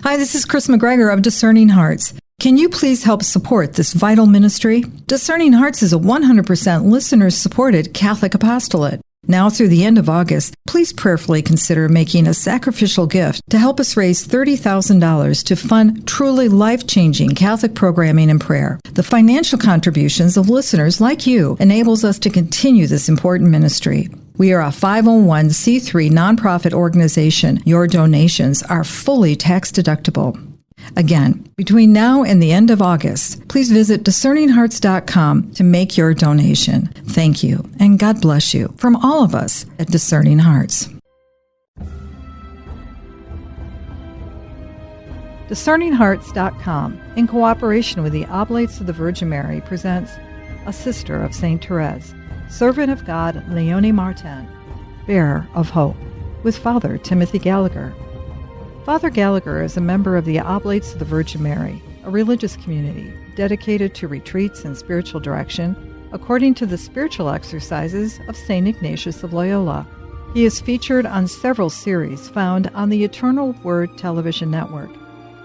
Hi, this is Kris McGregor of Discerning Hearts. Can you please help support this vital ministry? Discerning Hearts is a 100% listener-supported Catholic apostolate. Now through the end of August, please prayerfully consider making a sacrificial gift to help us raise $30,000 to fund truly life-changing Catholic programming and prayer. The financial contributions of listeners like you enables us to continue this important ministry. We are a 501c3 nonprofit organization. Your donations are fully tax-deductible. Again, between now and the end of August, please visit discerninghearts.com to make your donation. Thank you, and God bless you from all of us at Discerning Hearts. DiscerningHearts.com, in cooperation with the Oblates of the Virgin Mary, presents A Sister of St. Therese, Servant of God Léonie Martin, Bearer of Hope, with Father Timothy Gallagher. Father Gallagher is a member of the Oblates of the Virgin Mary, a religious community dedicated to retreats and spiritual direction according to the spiritual exercises of St. Ignatius of Loyola. He is featured on several series found on the Eternal Word television network.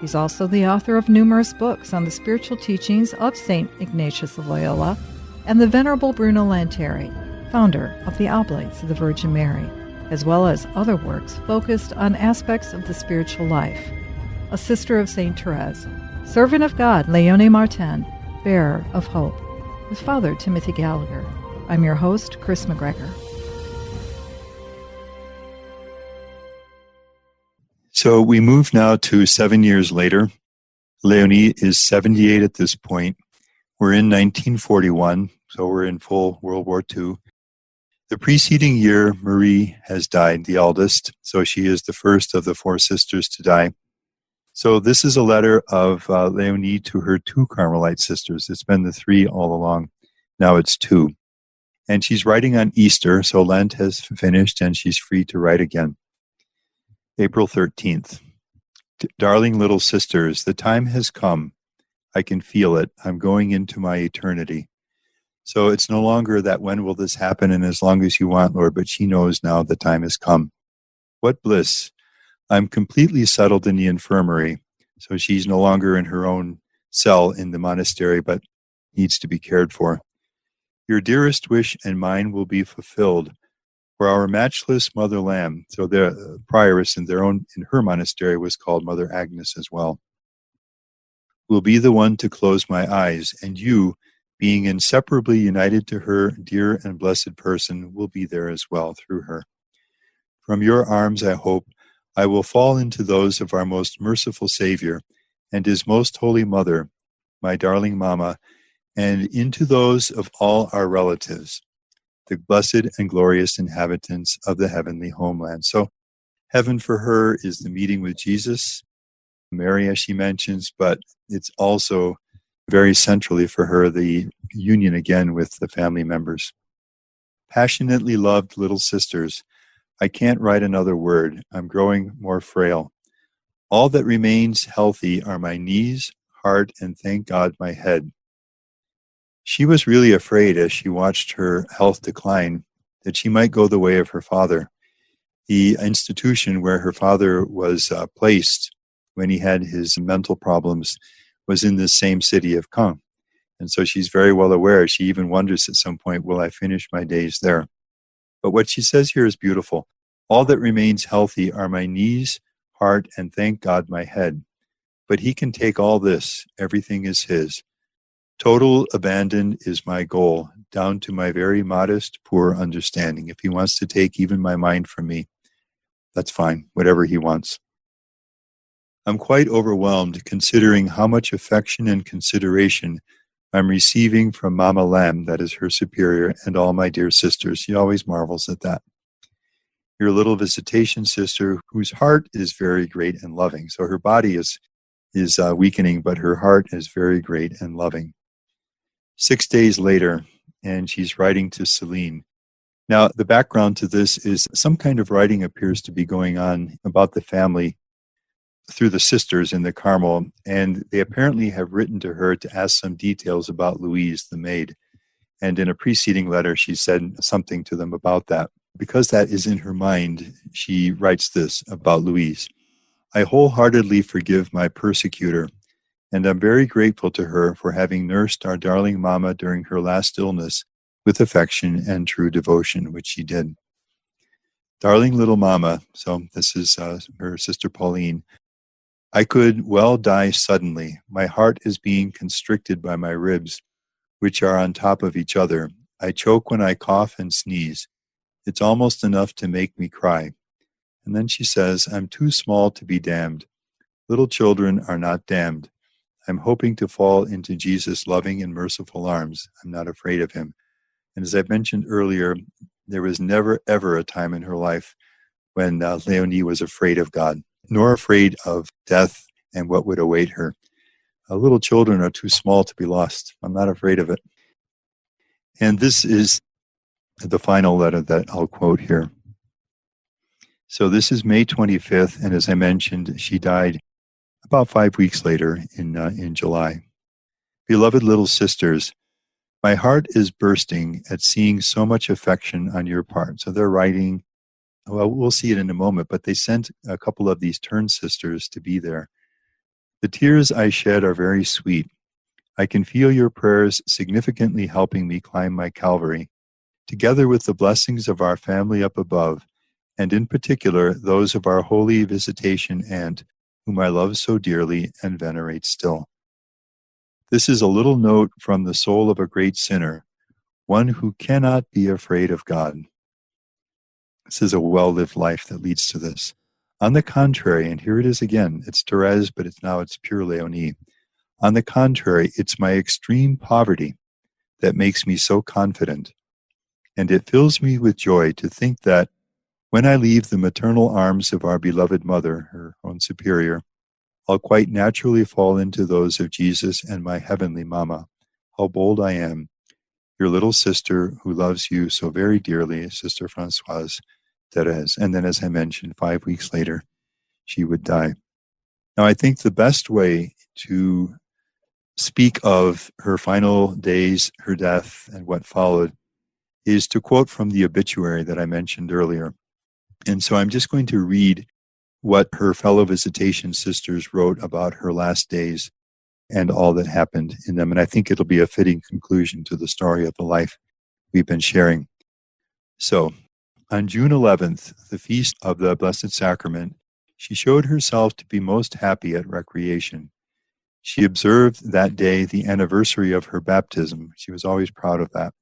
He's also the author of numerous books on the spiritual teachings of St. Ignatius of Loyola and the Venerable Bruno Lanteri, founder of the Oblates of the Virgin Mary, as well as other works focused on aspects of the spiritual life. A Sister of St. Therese, Servant of God Léonie Martin, Bearer of Hope, with Father Timothy Gallagher. I'm your host, Kris McGregor. So we move now to 7 years later. Leonie is 78 at this point. We're in 1941, so we're in full World War II. The preceding year, Marie has died, the eldest, so she is the first of the four sisters to die. So this is a letter of Leonie to her two Carmelite sisters. It's been the three all along. Now it's two. And she's writing on Easter, so Lent has finished and she's free to write again. April 13th. Darling little sisters, the time has come. I can feel it. I'm going into my eternity. So it's no longer that when will this happen and as long as you want, Lord, but she knows now the time has come. What bliss. I'm completely settled in the infirmary. So she's no longer in her own cell in the monastery, but needs to be cared for. Your dearest wish and mine will be fulfilled. For our matchless Mother Lamb, so the prioress in her monastery was called Mother Agnes as well, will be the one to close my eyes, and you, being inseparably united to her dear and blessed person, will be there as well through her. From your arms, I hope, I will fall into those of our most merciful Savior and his most holy mother, my darling Mama, and into those of all our relatives, the blessed and glorious inhabitants of the heavenly homeland. So heaven for her is the meeting with Jesus, Mary, as she mentions, but it's also very centrally for her the union again with the family members. Passionately loved little sisters, I can't write another word. I'm growing more frail. All that remains healthy are my knees, heart, and thank God my head. She was really afraid as she watched her health decline that she might go the way of her father. The institution where her father was placed when he had his mental problems was in the same city of Caen. And so she's very well aware. She even wonders at some point, will I finish my days there? But what she says here is beautiful. All that remains healthy are my knees, heart, and thank God my head. But he can take all this. Everything is his. Total abandon is my goal, down to my very modest, poor understanding. If he wants to take even my mind from me, that's fine, whatever he wants. I'm quite overwhelmed considering how much affection and consideration I'm receiving from Mama Lamb, that is her superior, and all my dear sisters. She always marvels at that. Your little visitation sister, whose heart is very great and loving. So her body is weakening, but her heart is very great and loving. 6 days later, and she's writing to Celine. Now, the background to this is some kind of writing appears to be going on about the family through the sisters in the Carmel, and they apparently have written to her to ask some details about Louise, the maid. And in a preceding letter, she said something to them about that. Because that is in her mind, she writes this about Louise. I wholeheartedly forgive my persecutor, and I'm very grateful to her for having nursed our darling Mama during her last illness with affection and true devotion, which she did. Darling little Mama, so this is her sister Pauline. I could well die suddenly. My heart is being constricted by my ribs, which are on top of each other. I choke when I cough and sneeze. It's almost enough to make me cry. And then she says, I'm too small to be damned. Little children are not damned. I'm hoping to fall into Jesus' loving and merciful arms. I'm not afraid of him. And as I mentioned earlier, there was never, ever a time in her life when Leonie was afraid of God, nor afraid of death and what would await her. Little children are too small to be lost. I'm not afraid of it. And this is the final letter that I'll quote here. So this is May 25th, and as I mentioned, she died about 5 weeks later in July. Beloved little sisters, my heart is bursting at seeing so much affection on your part. So they're writing, well, we'll see it in a moment, but they sent a couple of these turn sisters to be there. The tears I shed are very sweet. I can feel your prayers significantly helping me climb my Calvary, together with the blessings of our family up above, and in particular those of our holy Visitation aunt, whom I love so dearly and venerate still. This is a little note from the soul of a great sinner, one who cannot be afraid of God. This is a well-lived life that leads to this. On the contrary, and here it is again, it's Therese, but it's pure Leonie. On the contrary, it's my extreme poverty that makes me so confident. And it fills me with joy to think that when I leave the maternal arms of our beloved mother, her own superior, I'll quite naturally fall into those of Jesus and my heavenly Mama. How bold I am. Your little sister who loves you so very dearly, Sister Françoise, Thérèse. And then, as I mentioned, 5 weeks later, she would die. Now, I think the best way to speak of her final days, her death, and what followed is to quote from the obituary that I mentioned earlier. And so I'm just going to read what her fellow Visitation sisters wrote about her last days and all that happened in them. And I think it'll be a fitting conclusion to the story of the life we've been sharing. So, on June 11th, the feast of the Blessed Sacrament, she showed herself to be most happy at recreation. She observed that day the anniversary of her baptism. She was always proud of that.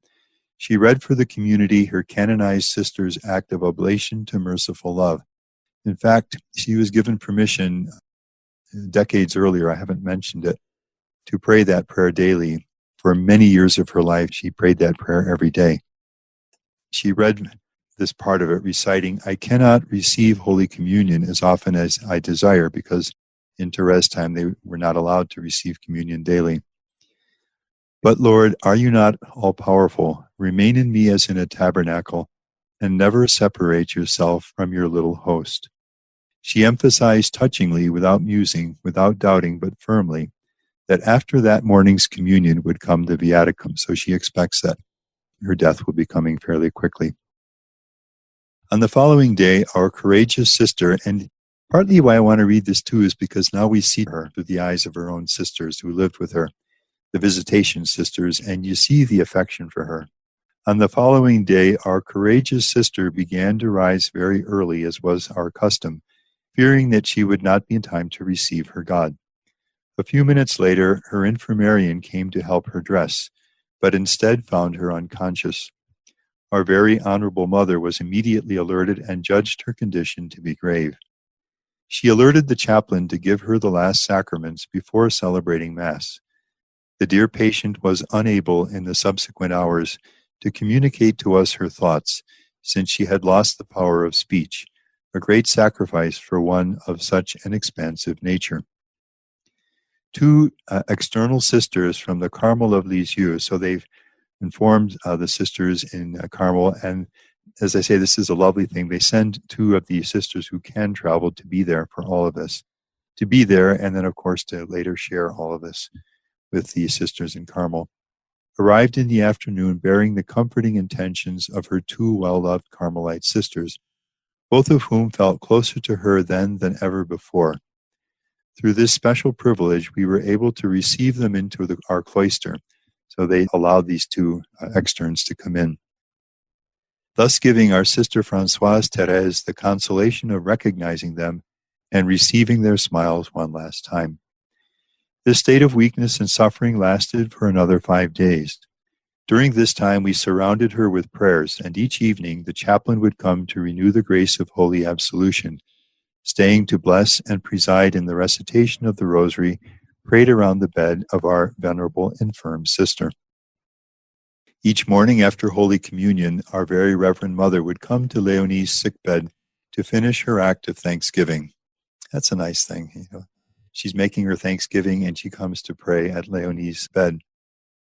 She read for the community her canonized sister's act of oblation to merciful love. In fact, she was given permission decades earlier, I haven't mentioned it, to pray that prayer daily. For many years of her life, she prayed that prayer every day. She read this part of it, reciting, I cannot receive Holy Communion as often as I desire, because in Therese time they were not allowed to receive communion daily. But Lord, are you not all-powerful? Remain in me as in a tabernacle, and never separate yourself from your little host. She emphasized touchingly, without musing, without doubting, but firmly, that after that morning's communion would come the viaticum, so she expects that her death will be coming fairly quickly. On the following day, our courageous sister, and partly why I want to read this too is because now we see her through the eyes of her own sisters who lived with her, the Visitation sisters, and you see the affection for her. On the following day, our courageous sister began to rise very early, as was our custom, fearing that she would not be in time to receive her God. A few minutes later, her infirmarian came to help her dress, but instead found her unconscious. Our very honorable mother was immediately alerted and judged her condition to be grave. She alerted the chaplain to give her the last sacraments before celebrating Mass. The dear patient was unable in the subsequent hours to communicate to us her thoughts, since she had lost the power of speech, a great sacrifice for one of such an expansive nature. Two external sisters from the Carmel of Lisieux, so they've informed the sisters in Carmel, and as I say, this is a lovely thing. They send two of the sisters who can travel to be there for all of us, to be there, and then, of course, to later share all of this with the sisters in Carmel. Arrived in the afternoon bearing the comforting intentions of her two well-loved Carmelite sisters, both of whom felt closer to her then than ever before. Through this special privilege, we were able to receive them into our cloister, so they allowed these two externs to come in, thus giving our sister Françoise Thérèse the consolation of recognizing them and receiving their smiles one last time. This state of weakness and suffering lasted for another 5 days. During this time, we surrounded her with prayers, and each evening the chaplain would come to renew the grace of holy absolution, staying to bless and preside in the recitation of the rosary prayed around the bed of our venerable infirm sister. Each morning after Holy Communion, our very Reverend Mother would come to Leonie's sickbed to finish her act of thanksgiving. That's a nice thing, you know. She's making her thanksgiving and she comes to pray at Leonie's bed.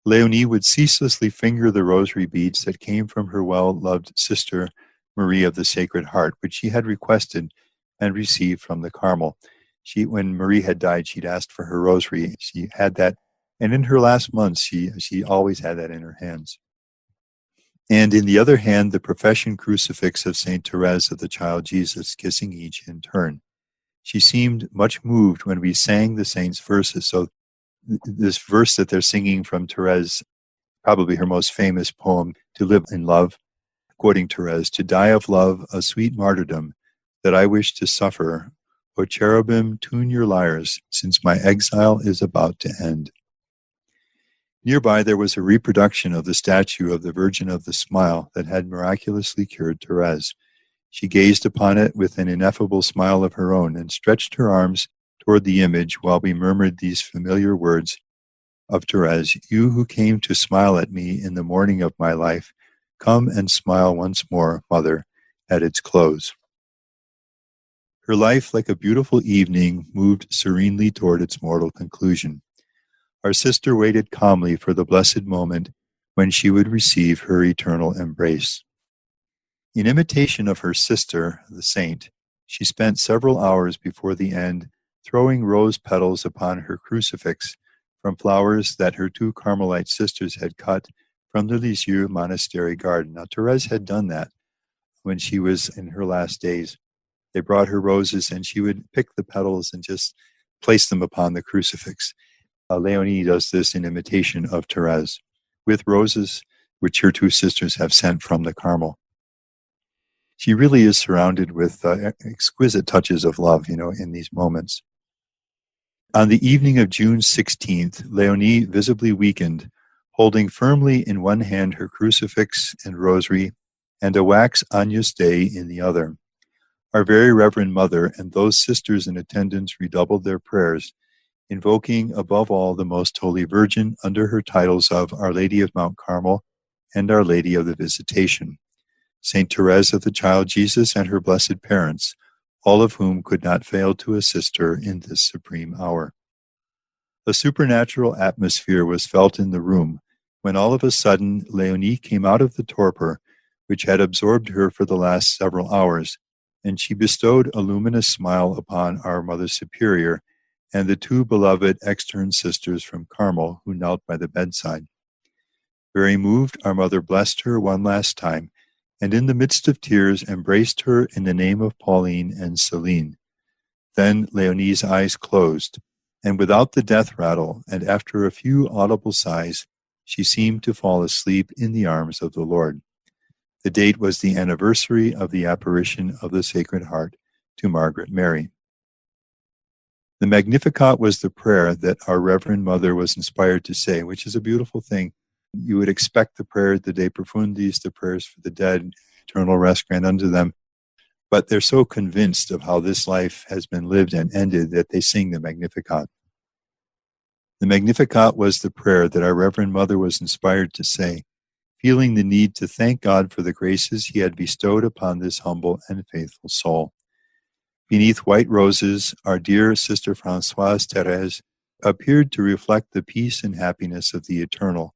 Leonie would ceaselessly finger the rosary beads that came from her well-loved sister, Marie of the Sacred Heart, which she had requested and received from the Carmel. When Marie had died, she'd asked for her rosary. She had that, and in her last months, she always had that in her hands. And in the other hand, the profession crucifix of Saint Therese of the Child Jesus, kissing each in turn. She seemed much moved when we sang the saints' verses. So this verse that they're singing from Therese, probably her most famous poem, To Live in Love, quoting Therese, to die of love, a sweet martyrdom, that I wish to suffer. O cherubim, tune your lyres, since my exile is about to end. Nearby there was a reproduction of the statue of the Virgin of the Smile that had miraculously cured Therese. She gazed upon it with an ineffable smile of her own and stretched her arms toward the image while we murmured these familiar words of Therese, you who came to smile at me in the morning of my life, come and smile once more, Mother, at its close. Her life, like a beautiful evening, moved serenely toward its mortal conclusion. Our sister waited calmly for the blessed moment when she would receive her eternal embrace. In imitation of her sister, the saint, she spent several hours before the end throwing rose petals upon her crucifix from flowers that her two Carmelite sisters had cut from the Lisieux monastery garden. Now, Therese had done that when she was in her last days. They brought her roses and she would pick the petals and just place them upon the crucifix. Leonie does this in imitation of Therese with roses which her two sisters have sent from the Carmel. She really is surrounded with exquisite touches of love, in these moments. On the evening of June 16th, Leonie visibly weakened, holding firmly in one hand her crucifix and rosary and a wax Agnus Dei in the other. Our very Reverend Mother and those sisters in attendance redoubled their prayers, invoking above all the Most Holy Virgin under her titles of Our Lady of Mount Carmel and Our Lady of the Visitation, Saint Therese of the Child Jesus and her blessed parents, all of whom could not fail to assist her in this supreme hour. A supernatural atmosphere was felt in the room when all of a sudden Leonie came out of the torpor which had absorbed her for the last several hours, and she bestowed a luminous smile upon our Mother Superior and the two beloved extern sisters from Carmel who knelt by the bedside. Very moved, our Mother blessed her one last time, and in the midst of tears embraced her in the name of Pauline and Celine. Then Leonie's eyes closed, and without the death rattle, and after a few audible sighs, she seemed to fall asleep in the arms of the Lord. The date was the anniversary of the apparition of the Sacred Heart to Margaret Mary. The Magnificat was the prayer that our Reverend Mother was inspired to say, which is a beautiful thing. You would expect the prayer, the De Profundis, the prayers for the dead, eternal rest grant unto them. But they're so convinced of how this life has been lived and ended that they sing the Magnificat. The Magnificat was the prayer that our Reverend Mother was inspired to say, feeling the need to thank God for the graces He had bestowed upon this humble and faithful soul. Beneath white roses, our dear Sister Françoise Thérèse appeared to reflect the peace and happiness of the eternal.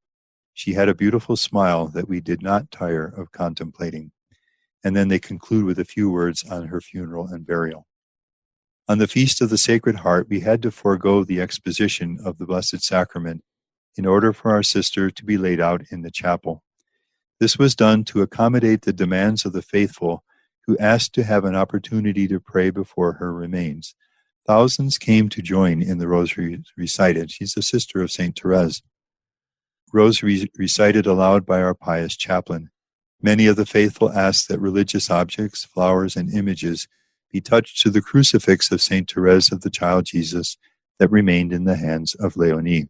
She had a beautiful smile that we did not tire of contemplating. And then they conclude with a few words on her funeral and burial. On the Feast of the Sacred Heart, we had to forego the exposition of the Blessed Sacrament in order for our sister to be laid out in the chapel. This was done to accommodate the demands of the faithful who asked to have an opportunity to pray before her remains. Thousands came to join in the rosary recited. She's a sister of St. Therese. Rosary recited aloud by our pious chaplain. Many of the faithful asked that religious objects, flowers, and images be touched to the crucifix of St. Therese of the Child Jesus that remained in the hands of Leonie.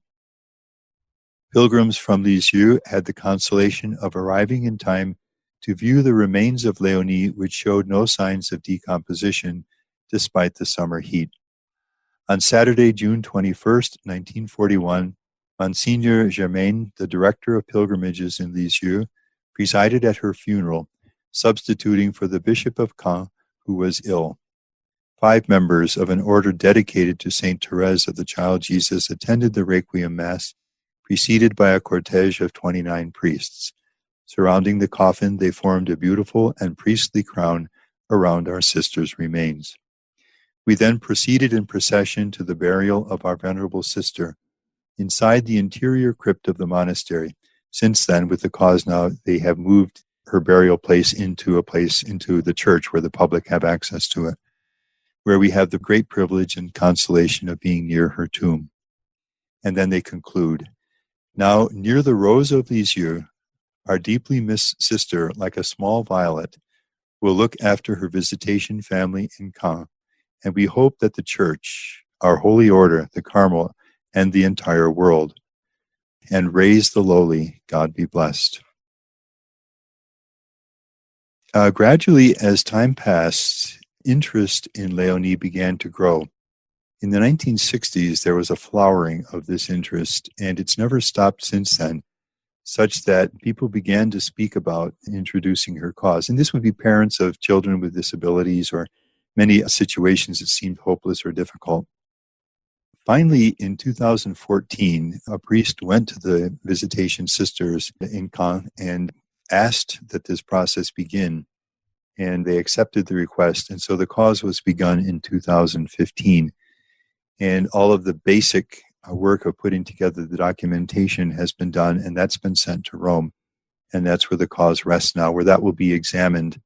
Pilgrims from Lisieux had the consolation of arriving in time to view the remains of Leonie, which showed no signs of decomposition despite the summer heat. On Saturday, June 21st, 1941, Monsignor Germain, the director of pilgrimages in Lisieux, presided at her funeral, substituting for the Bishop of Caen, who was ill. 5 members of an order dedicated to St. Therese of the Child Jesus attended the Requiem Mass, preceded by a cortege of 29 priests. Surrounding the coffin, they formed a beautiful and priestly crown around our sister's remains. We then proceeded in procession to the burial of our venerable sister inside the interior crypt of the monastery. Since then, with the cause now, they have moved her burial place into the church where the public have access to it, where we have the great privilege and consolation of being near her tomb. And then they conclude, now near the rose of Lisieux, our deeply missed sister, like a small violet, will look after her Visitation family in Caen, and we hope that the Church, our holy order, the Carmel, and the entire world, and raise the lowly, God be blessed. Gradually, as time passed, interest in Leonie began to grow. In the 1960s, there was a flowering of this interest, and it's never stopped since then, such that people began to speak about introducing her cause. And this would be parents of children with disabilities or many situations that seemed hopeless or difficult. Finally, in 2014, a priest went to the Visitation Sisters in Caen and asked that this process begin, and they accepted the request. And so the cause was begun in 2015. And all of the basic work of putting together the documentation has been done, and that's been sent to Rome. And that's where the cause rests now, where that will be examined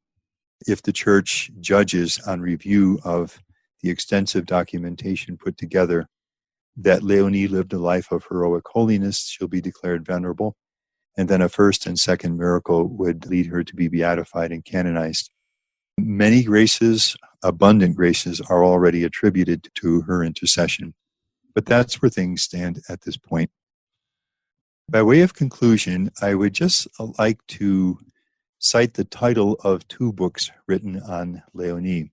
if the Church judges on review of the extensive documentation put together that Leonie lived a life of heroic holiness. She'll be declared venerable. And then a first and second miracle would lead her to be beatified and canonized. Many graces, abundant graces, are already attributed to her intercession. But that's where things stand at this point. By way of conclusion, I would just like to cite the title of 2 books written on Leonie.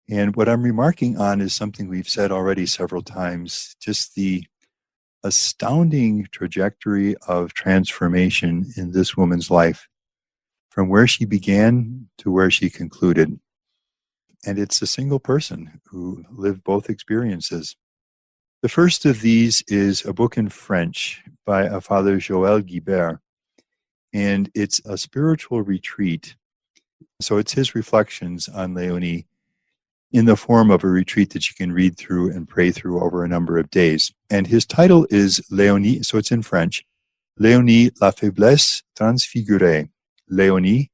And what I'm remarking on is something we've said already several times, just the astounding trajectory of transformation in this woman's life, from where she began to where she concluded. And it's a single person who lived both experiences. The first of these is a book in French by a Father Joël Guibert, and it's a spiritual retreat. So it's his reflections on Leonie in the form of a retreat that you can read through and pray through over a number of days. And his title is Leonie, so it's in French, Leonie, la faiblesse transfigurée. Leonie,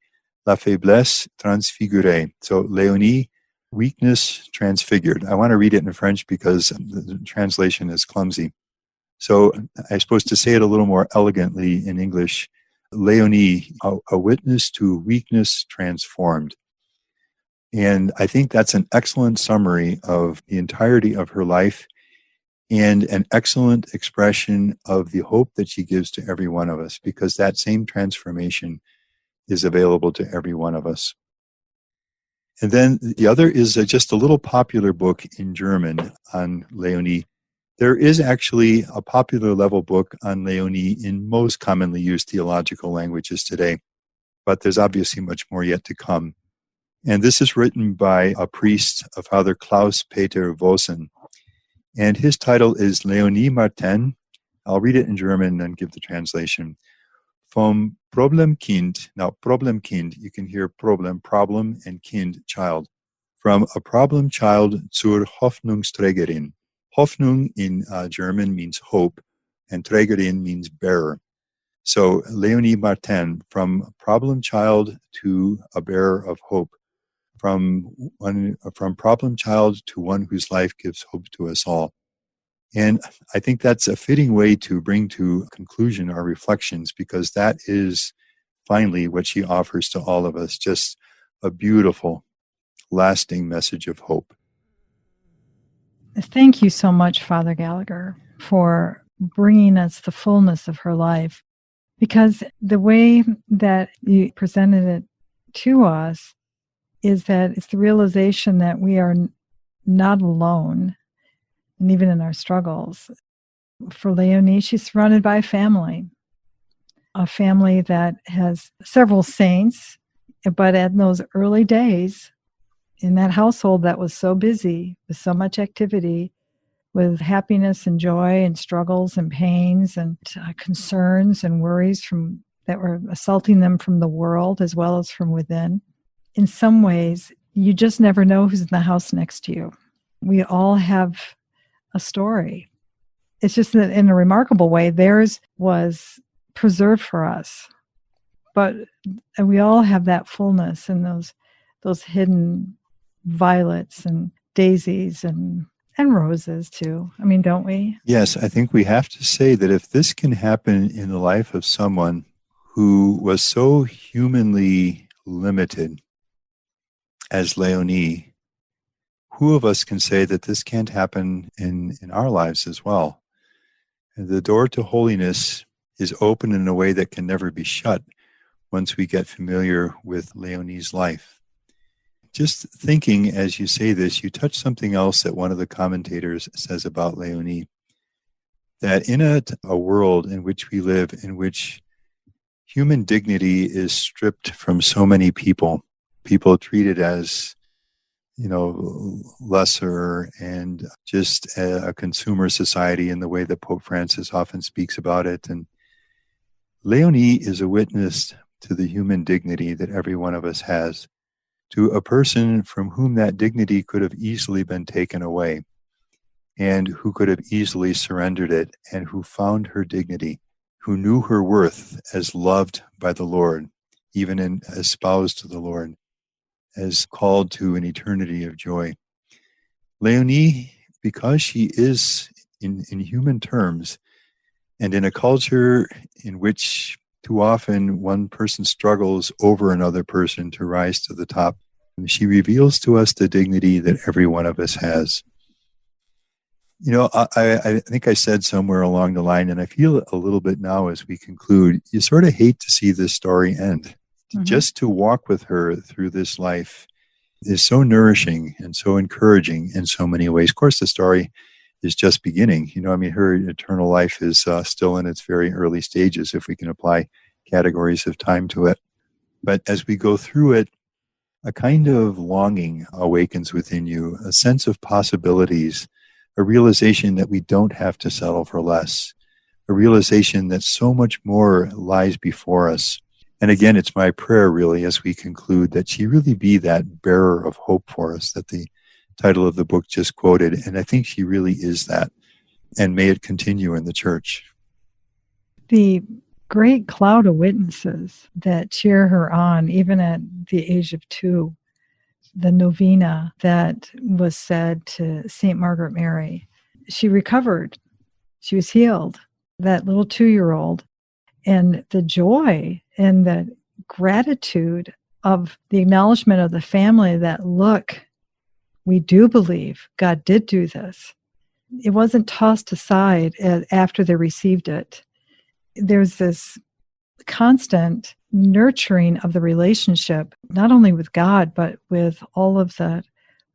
la faiblesse transfigurée. So Leonie, weakness transfigured. I want to read it in French because the translation is clumsy. So I'm supposed to say it a little more elegantly in English. Leonie, a witness to weakness transformed. And I think that's an excellent summary of the entirety of her life and an excellent expression of the hope that she gives to every one of us, because that same transformation is available to every one of us. And then the other is just a little popular book in German on Leonie. There is actually a popular level book on Leonie in most commonly used theological languages today, but there's obviously much more yet to come. And this is written by a priest, a Father Klaus Peter Vossen. And his title is Léonie Martin. I'll read it in German and give the translation. Vom Problemkind. Now, Problemkind, you can hear problem, and Kind, child. From a problem child zur Hoffnungsträgerin. Hoffnung in German means hope, and Trägerin means bearer. So, Léonie Martin, from problem child to a bearer of hope. from problem child to one whose life gives hope to us all. And I think that's a fitting way to bring to conclusion our reflections, because that is finally what she offers to all of us, just a beautiful, lasting message of hope. Thank you so much, Father Gallagher, for bringing us the fullness of her life, because the way that you presented it to us is that it's the realization that we are not alone, and even in our struggles. For Leonie, she's surrounded by a family that has several saints, but in those early days, in that household that was so busy, with so much activity, with happiness and joy and struggles and pains and concerns and worries that were assaulting them from the world as well as from within. In some ways, you just never know who's in the house next to you. We all have a story. It's just that in a remarkable way, theirs was preserved for us. But we all have that fullness and those hidden violets and daisies and roses too. I mean, don't we? Yes, I think we have to say that if this can happen in the life of someone who was so humanly limited as Leonie, who of us can say that this can't happen in our lives as well? And the door to holiness is open in a way that can never be shut once we get familiar with Leonie's life. Just thinking as you say this, you touch something else that one of the commentators says about Leonie, that in a world in which we live, in which human dignity is stripped from so many people treated as, lesser and just a consumer society in the way that Pope Francis often speaks about it. And Leonie is a witness to the human dignity that every one of us has, to a person from whom that dignity could have easily been taken away and who could have easily surrendered it, and who found her dignity, who knew her worth as loved by the Lord, even as espoused to the Lord, as called to an eternity of joy. Leonie, because she is in human terms, and in a culture in which too often one person struggles over another person to rise to the top, she reveals to us the dignity that every one of us has. I think I said somewhere along the line, and I feel a little bit now as we conclude, you sort of hate to see this story end. Mm-hmm. Just to walk with her through this life is so nourishing and so encouraging in so many ways. Of course, the story is just beginning. Her eternal life is still in its very early stages, if we can apply categories of time to it. But as we go through it, a kind of longing awakens within you, a sense of possibilities, a realization that we don't have to settle for less, a realization that so much more lies before us. And again, it's my prayer, really, as we conclude, that she really be that bearer of hope for us that the title of the book just quoted. And I think she really is that. And may it continue in the church. The great cloud of witnesses that cheer her on, even at the age of 2, the novena that was said to St. Margaret Mary, she recovered. She was healed. That little 2-year-old. And the joy and the gratitude of the acknowledgement of the family that, look, we do believe God did do this. It wasn't tossed aside after they received it. There's this constant nurturing of the relationship, not only with God, but with all of the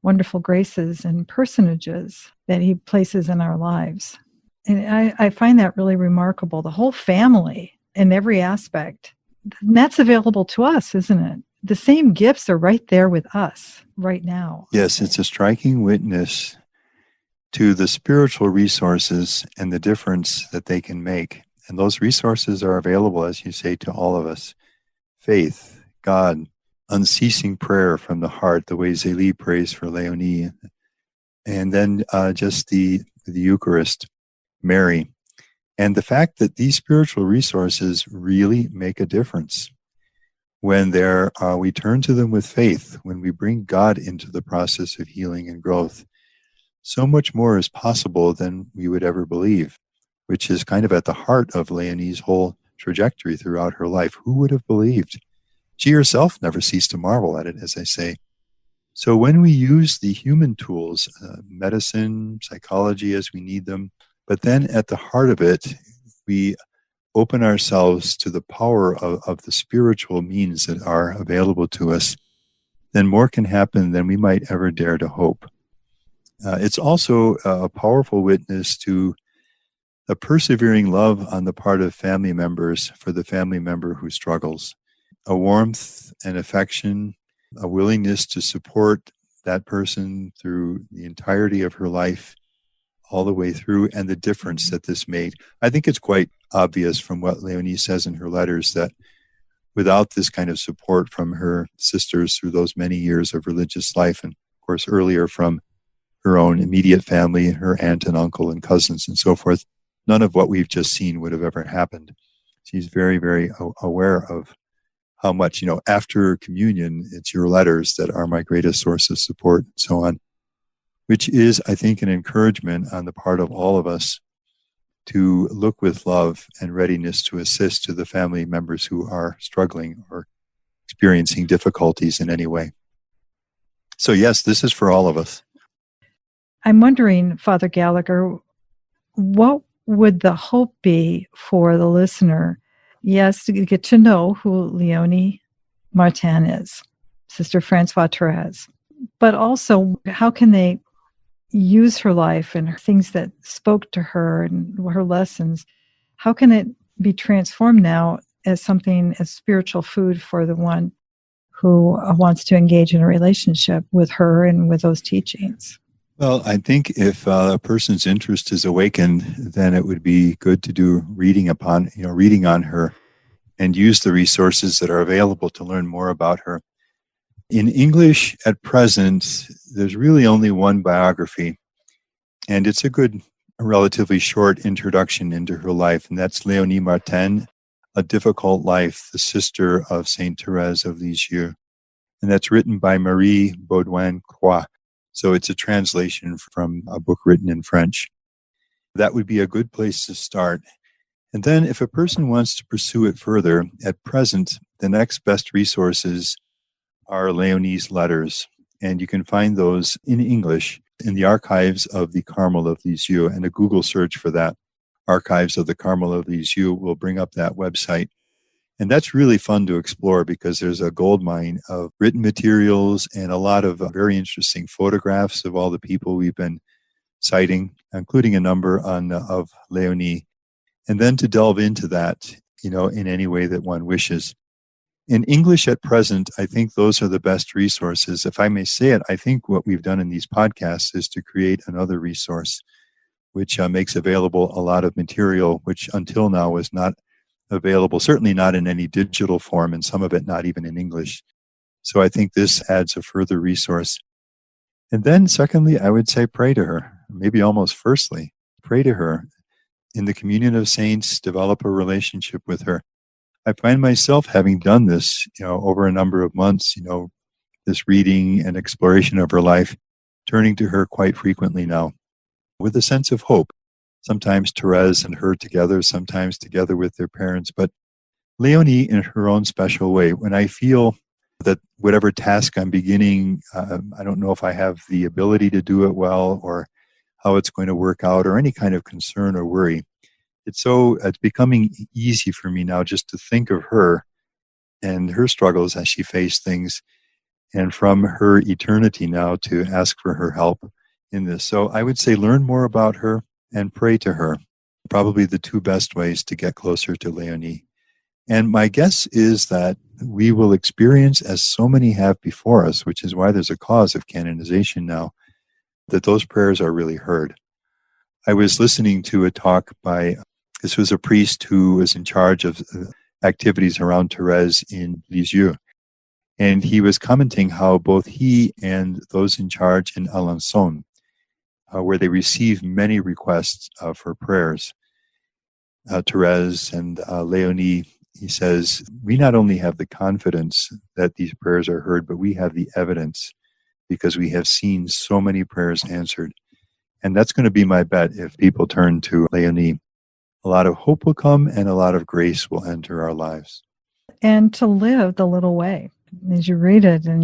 wonderful graces and personages that He places in our lives. And I find that really remarkable. The whole family in every aspect. And that's available to us, isn't it? The same gifts are right there with us right now. Yes, it's a striking witness to the spiritual resources and the difference that they can make. And those resources are available, as you say, to all of us. Faith, God, unceasing prayer from the heart, the way Zélie prays for Leonie, and then just the Eucharist, Mary. And the fact that these spiritual resources really make a difference. when we turn to them with faith, when we bring God into the process of healing and growth, so much more is possible than we would ever believe, which is kind of at the heart of Leonie's whole trajectory throughout her life. Who would have believed? She herself never ceased to marvel at it, as I say. So when we use the human tools, medicine, psychology as we need them, but then at the heart of it, we open ourselves to the power of the spiritual means that are available to us, then more can happen than we might ever dare to hope. It's also a powerful witness to a persevering love on the part of family members for the family member who struggles, a warmth and affection, a willingness to support that person through the entirety of her life, all the way through, and the difference that this made. I think it's quite obvious from what Leonie says in her letters that without this kind of support from her sisters through those many years of religious life, and of course earlier from her own immediate family, her aunt and uncle and cousins and so forth, none of what we've just seen would have ever happened. She's very, very aware of how much, after communion, it's your letters that are my greatest source of support and so on, which is, I think, an encouragement on the part of all of us to look with love and readiness to assist to the family members who are struggling or experiencing difficulties in any way. So yes, this is for all of us. I'm wondering, Father Gallagher, what would the hope be for the listener? Yes, to get to know who Léonie Martin is, Sister Francoise Therese, but also how can they use her life and things that spoke to her and her lessons? How can it be transformed now as something, as spiritual food for the one who wants to engage in a relationship with her and with those teachings? Well, I think if a person's interest is awakened, then it would be good to do reading on her and use the resources that are available to learn more about her. In English at present, there's really only one biography, and it's a relatively short introduction into her life, and that's Léonie Martin, A Difficult Life, the sister of Saint Therese of Lisieux. And that's written by Marie Baudouin-Croix. So it's a translation from a book written in French. That would be a good place to start. And then if a person wants to pursue it further, at present, the next best resources are Leonie's letters. And you can find those in English in the archives of the Carmel of Lisieux. And a Google search for that, Archives of the Carmel of Lisieux, will bring up that website. And that's really fun to explore because there's a goldmine of written materials and a lot of very interesting photographs of all the people we've been citing, including a number of Leonie. And then to delve into that, in any way that one wishes. In English at present, I think those are the best resources. If I may say it, I think what we've done in these podcasts is to create another resource, which makes available a lot of material, which until now was not available, certainly not in any digital form, and some of it not even in English. So I think this adds a further resource. And then secondly, I would say pray to her. Maybe almost firstly, pray to her. In the communion of saints, develop a relationship with her. I find myself having done this, over a number of months, this reading and exploration of her life, turning to her quite frequently now with a sense of hope. Sometimes Therese and her together, sometimes together with their parents, but Leonie in her own special way. When I feel that whatever task I'm beginning, I don't know if I have the ability to do it well or how it's going to work out or any kind of concern or worry. It's becoming easy for me now just to think of her and her struggles as she faced things, and from her eternity now to ask for her help in this. So I would say learn more about her and pray to her. Probably the two best ways to get closer to Leonie. And my guess is that we will experience, as so many have before us, which is why there's a cause of canonization now, that those prayers are really heard. I was listening to a talk this was a priest who was in charge of activities around Therese in Lisieux. And he was commenting how both he and those in charge in Alençon, where they receive many requests for prayers, Therese and Leonie he says, we not only have the confidence that these prayers are heard, but we have the evidence because we have seen so many prayers answered. And that's going to be my bet if people turn to Leonie. A lot of hope will come and a lot of grace will enter our lives. And to live the little way. As you read it and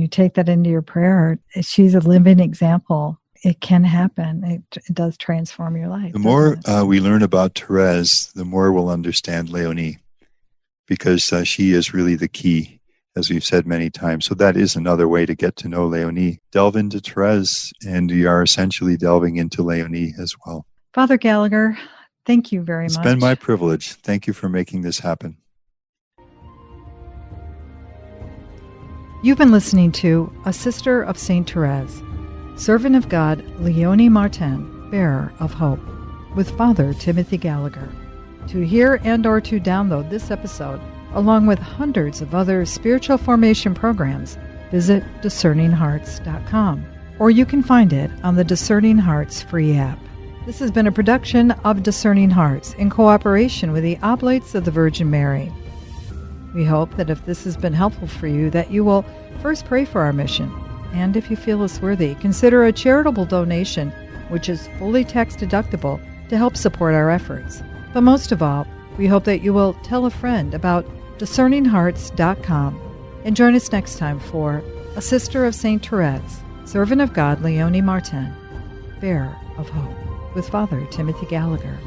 you take that into your prayer, she's a living example. It can happen. It does transform your life. The more we learn about Therese, the more we'll understand Leonie, because she is really the key, as we've said many times. So that is another way to get to know Leonie. Delve into Therese, and you are essentially delving into Leonie as well. Father Gallagher, thank you very much. It's been my privilege. Thank you for making this happen. You've been listening to A Sister of St. Therese, Servant of God Léonie Martin, Bearer of Hope, with Father Timothy Gallagher. To hear and or to download this episode, along with hundreds of other spiritual formation programs, visit discerninghearts.com, or you can find it on the Discerning Hearts free app. This has been a production of Discerning Hearts in cooperation with the Oblates of the Virgin Mary. We hope that if this has been helpful for you, that you will first pray for our mission, and if you feel us worthy, consider a charitable donation, which is fully tax deductible, to help support our efforts. But most of all, we hope that you will tell a friend about discerninghearts.com and join us next time for A Sister of St. Therese, Servant of God Léonie Martin, Bearer of Hope, with Father Timothy Gallagher.